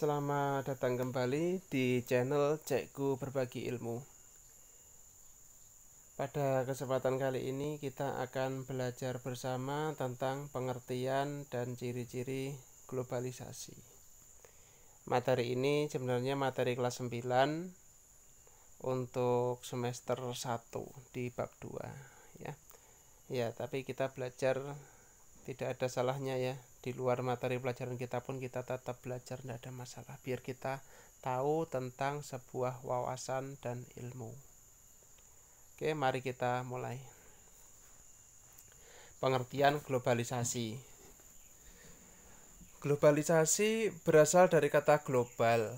Selamat datang kembali di channel Cekku Berbagi Ilmu. Pada kesempatan kali ini kita akan belajar bersama tentang pengertian dan ciri-ciri globalisasi. Materi ini sebenarnya materi kelas 9 untuk semester 1 di bab 2 ya. Ya, tapi kita belajar tidak ada salahnya ya. Di luar materi pelajaran kita pun kita tetap belajar, tidak ada masalah, biar kita tahu tentang sebuah wawasan dan ilmu. Oke, mari kita mulai. Pengertian globalisasi. Globalisasi berasal dari kata global,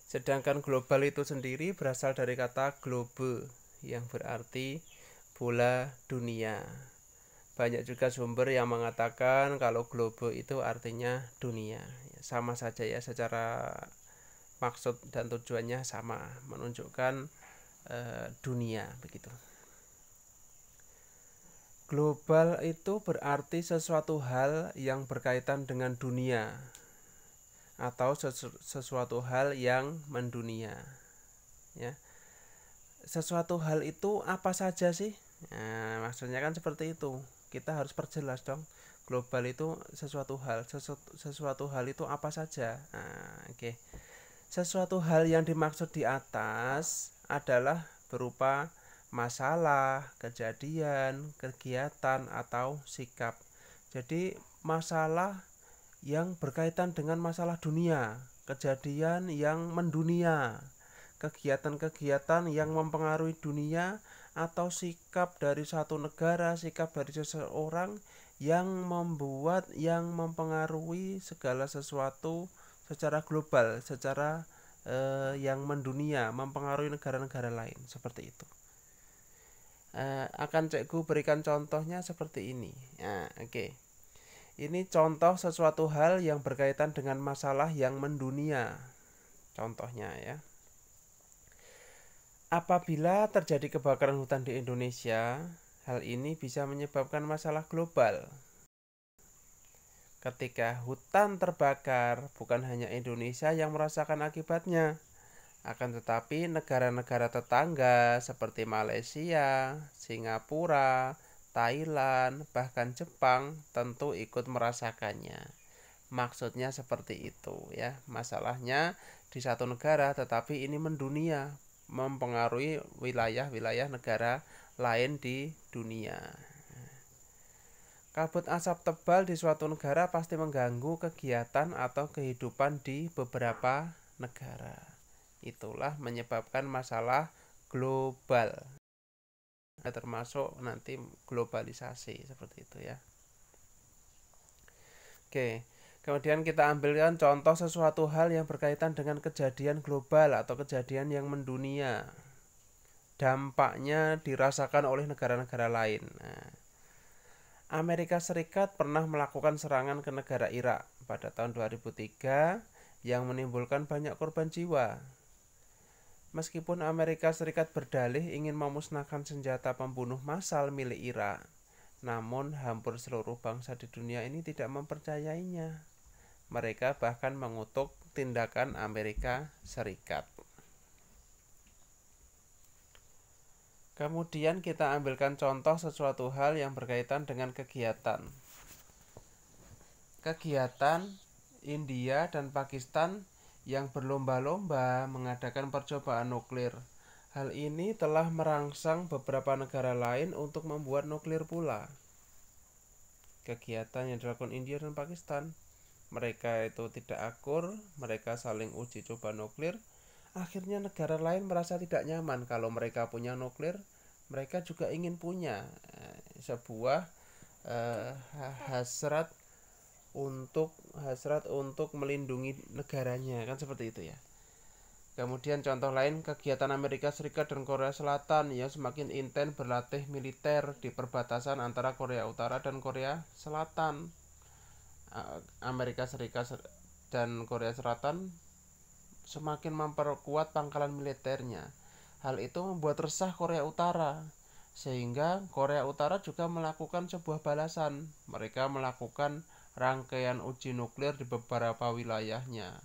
sedangkan global itu sendiri berasal dari kata globe yang berarti bola dunia. Banyak juga sumber yang mengatakan kalau globe itu artinya dunia. Sama saja ya, secara maksud dan tujuannya sama, menunjukkan dunia begitu. Global itu berarti sesuatu hal yang berkaitan dengan dunia atau sesuatu hal yang mendunia. Ya. Sesuatu hal itu apa saja sih? Nah, maksudnya kan seperti itu. Kita harus perjelas dong. Global itu sesuatu hal. Sesuatu hal itu apa saja? Nah, oke. Sesuatu hal yang dimaksud di atas adalah berupa masalah, kejadian, kegiatan, atau sikap. Jadi masalah yang berkaitan dengan masalah dunia, kejadian yang mendunia, kegiatan-kegiatan yang mempengaruhi dunia, atau sikap dari satu negara, sikap dari seseorang yang mempengaruhi segala sesuatu secara global, secara yang mendunia, mempengaruhi negara-negara lain, seperti itu. Akan Cekku berikan contohnya seperti ini. Nah, oke. Ini contoh sesuatu hal yang berkaitan dengan masalah yang mendunia. Contohnya ya. Apabila terjadi kebakaran hutan di Indonesia, hal ini bisa menyebabkan masalah global. Ketika hutan terbakar, bukan hanya Indonesia yang merasakan akibatnya, akan tetapi negara-negara tetangga seperti Malaysia, Singapura, Thailand, bahkan Jepang tentu ikut merasakannya. Maksudnya seperti itu ya. Masalahnya di satu negara, tetapi ini mendunia, mempengaruhi wilayah-wilayah negara lain di dunia. Kabut asap tebal di suatu negara pasti mengganggu kegiatan atau kehidupan di beberapa negara. Itulah menyebabkan masalah global. Termasuk nanti globalisasi seperti itu ya. Oke. Kemudian kita ambilkan contoh sesuatu hal yang berkaitan dengan kejadian global atau kejadian yang mendunia. Dampaknya dirasakan oleh negara-negara lain. Nah, Amerika Serikat pernah melakukan serangan ke negara Irak pada tahun 2003 yang menimbulkan banyak korban jiwa. Meskipun Amerika Serikat berdalih ingin memusnahkan senjata pembunuh massal milik Irak, namun hampir seluruh bangsa di dunia ini tidak mempercayainya. Mereka bahkan mengutuk tindakan Amerika Serikat. Kemudian kita ambilkan contoh sesuatu hal yang berkaitan dengan kegiatan. Kegiatan India dan Pakistan yang berlomba-lomba mengadakan percobaan nuklir. Hal ini telah merangsang beberapa negara lain untuk membuat nuklir pula. Kegiatan yang dilakukan India dan Pakistan, mereka itu tidak akur, mereka saling uji coba nuklir. Akhirnya negara lain merasa tidak nyaman kalau mereka punya nuklir, mereka juga ingin punya sebuah hasrat untuk melindungi negaranya, kan seperti itu ya. Kemudian contoh lain, kegiatan Amerika Serikat dan Korea Selatan yang semakin intens berlatih militer di perbatasan antara Korea Utara dan Korea Selatan. Amerika Serikat dan Korea Selatan semakin memperkuat pangkalan militernya. Hal itu membuat resah Korea Utara, sehingga Korea Utara juga melakukan sebuah balasan. Mereka melakukan rangkaian uji nuklir di beberapa wilayahnya.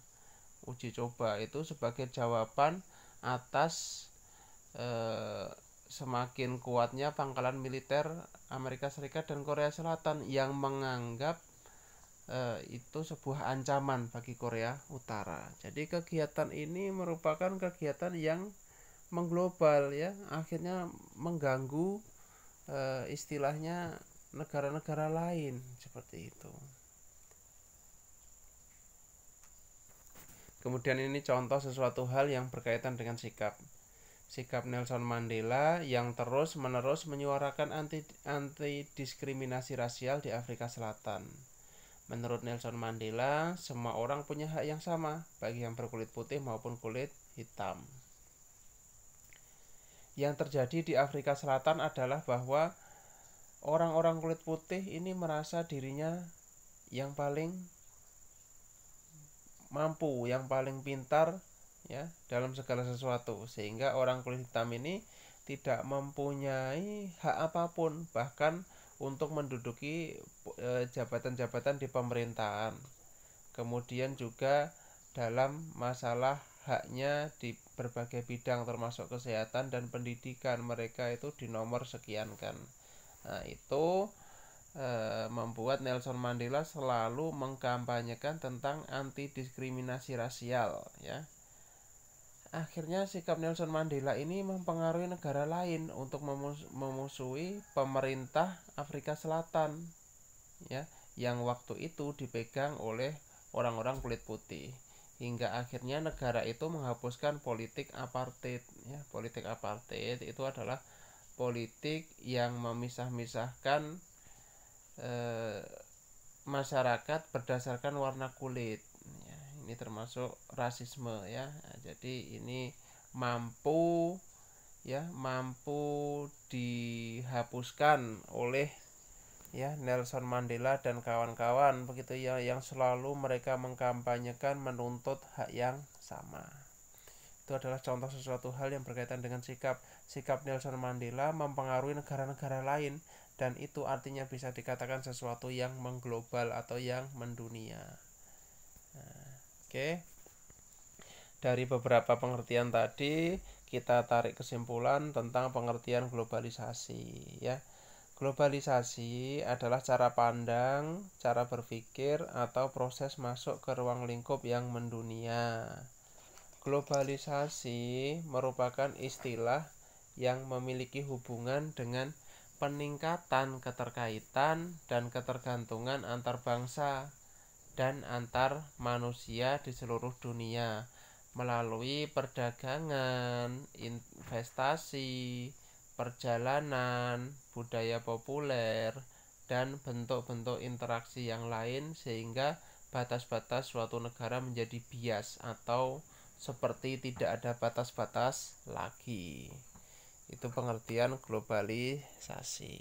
uji coba itu sebagai jawaban atas semakin kuatnya pangkalan militer Amerika Serikat dan Korea Selatan yang menganggap itu sebuah ancaman bagi Korea Utara. Jadi kegiatan ini merupakan kegiatan yang mengglobal ya, akhirnya mengganggu istilahnya negara-negara lain seperti itu. Kemudian ini contoh sesuatu hal yang berkaitan dengan sikap Nelson Mandela yang terus-menerus menyuarakan anti diskriminasi rasial di Afrika Selatan. Menurut Nelson Mandela, semua orang punya hak yang sama, baik yang berkulit putih maupun kulit hitam. Yang terjadi di Afrika Selatan adalah bahwa orang-orang kulit putih ini merasa dirinya yang paling mampu, yang paling pintar ya dalam segala sesuatu, sehingga orang kulit hitam ini tidak mempunyai hak apapun, bahkan untuk menduduki jabatan-jabatan di pemerintahan. Kemudian juga dalam masalah haknya di berbagai bidang termasuk kesehatan dan pendidikan, mereka itu di nomor sekian kan. Nah, itu membuat Nelson Mandela selalu mengkampanyekan tentang anti diskriminasi rasial ya. Akhirnya sikap Nelson Mandela ini mempengaruhi negara lain untuk memusuhi pemerintah Afrika Selatan ya, yang waktu itu dipegang oleh orang-orang kulit putih, hingga akhirnya negara itu menghapuskan politik apartheid ya. Politik apartheid itu adalah politik yang memisah-misahkan masyarakat berdasarkan warna kulit ya, ini termasuk rasisme ya. Nah, jadi ini mampu dihapuskan oleh ya Nelson Mandela dan kawan-kawan begitu ya, yang selalu mereka mengkampanyekan menuntut hak yang sama. Itu adalah contoh sesuatu hal yang berkaitan dengan sikap Nelson Mandela mempengaruhi negara-negara lain, dan itu artinya bisa dikatakan sesuatu yang mengglobal atau yang mendunia. Nah, oke. Dari beberapa pengertian tadi kita tarik kesimpulan tentang pengertian globalisasi ya. Globalisasi adalah cara pandang, cara berpikir, atau proses masuk ke ruang lingkup yang mendunia. Globalisasi merupakan istilah yang memiliki hubungan dengan peningkatan keterkaitan dan ketergantungan antar bangsa dan antar manusia di seluruh dunia melalui perdagangan, investasi, perjalanan, budaya populer, dan bentuk-bentuk interaksi yang lain, sehingga batas-batas suatu negara menjadi bias atau seperti tidak ada batas-batas lagi. Itu pengertian globalisasi.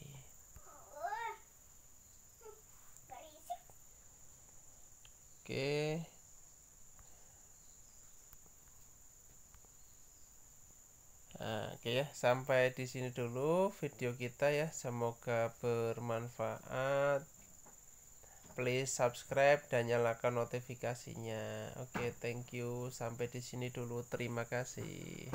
Oke. Nah, oke ya, sampai di sini dulu video kita ya. Semoga bermanfaat. Please subscribe dan nyalakan notifikasinya. Oke, thank you. Sampai di sini dulu. Terima kasih.